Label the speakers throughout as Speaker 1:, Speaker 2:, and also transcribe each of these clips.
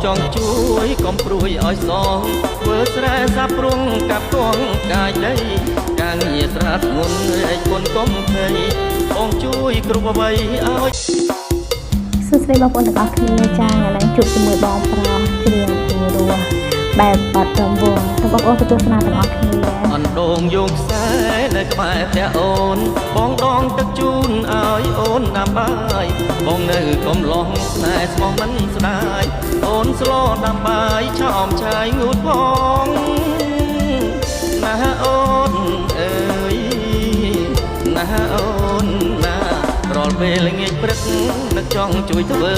Speaker 1: ចង់ជួយកុំព្រួយឲ្យសងធ្វើស្រែសាប់រុងកាប់គងកាយដីការងារស្រាតងុនឯគុណកុំភ័យបងជួយគ្រប់អ្វីឲ្យ
Speaker 2: សួស្តីបងប្អូនទាំងអស់គ្នាចា៎ឥឡូវជួបជាមួយបងប្រុសច្រៀងពីរោះបែបបាត់រំវងទៅបងប្អូនទទួលស្នាទាំងអស់គ្នា
Speaker 1: អណ្ដូងយកខ្សែនៅក្បែរផ្ទះអូនបងដងទឹកជូនឲ្យអូនដាំបាយបងនៅកំឡុងខ្សែស្មោះមិនស្ដាយអូនស្លដាំបាយឆោមឆាយងូតផងណាអូនអើយណាអូនណារាល់ពេលល្ងាចព្រឹកនឹកចង់ជួយធ្វើ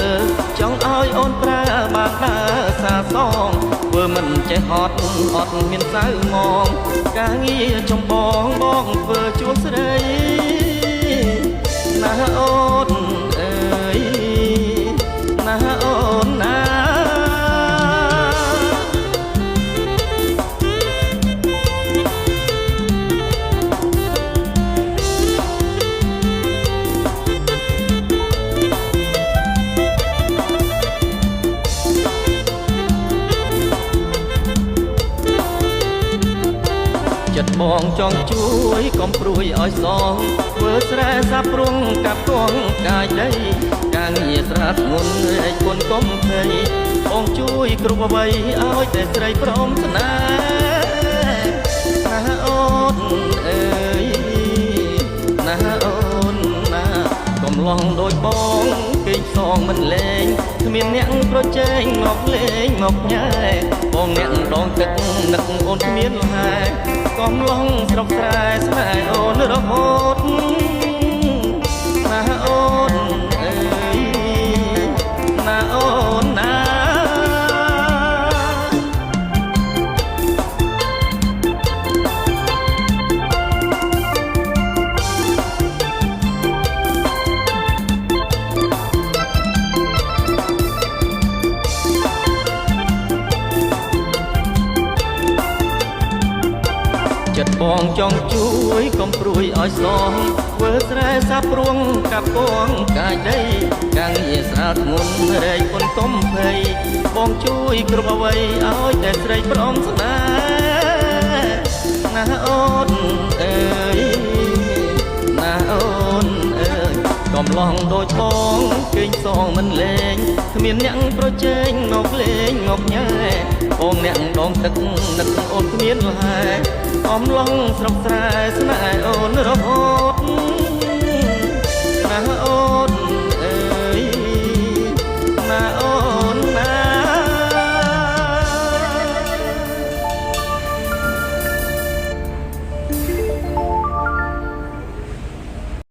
Speaker 1: ចង់ឲ្យអូនប្រើបានដើរសាសងធ្វើមិនចេះអត់មានសៅមងការងារចំបងបងធ្វើជួស្រីណាអូនអើយណាអូនណាចិត្តបងចង់ជួយកុំព្រួយឲ្យសងធ្វើស្រែសាប់រុងកាប់គងកាយដីការងារស្រាតងុនឯគុណកុំភ័យបងជួយគ្រប់អ្វីឲ្យតែស្រីព្រមស្នេហ៍ណាអូនអើយណាអូនណាកំឡុងដូចបងគេសងមិនលេងគ្មានអ្នកប្រជែងមកលេងមកញ៉ែបងអ្នកដងទឹកនឹកអូនគ្មានលហែកំឡុងស្រុកស្រែស្នេហ៍អូនរហូតណាអូនអើយណាអូនណាចិត្តបងចង់ជួយកុំព្រួយឲ្យសងធ្វើស្រែសាប់រុងកាប់គងកាយដីការងារស្អាតងុនរែកគុណកុំភ័យបងជួយគ្រប់អ្វីឲ្យតែស្រីព្រមស្នេហ៍ណាអូនអើយណាអូនអើយកំឡុងដូចបងគេងសងមិនលេងគ្មានអ្នកប្រជែងមកលេងមកញ៉ែបងអ្នកដងទឹកនឹកអូនគ្មានលហែកំឡុងស្រុកស្រែស្នេហ៍អូនរហូតណាអូន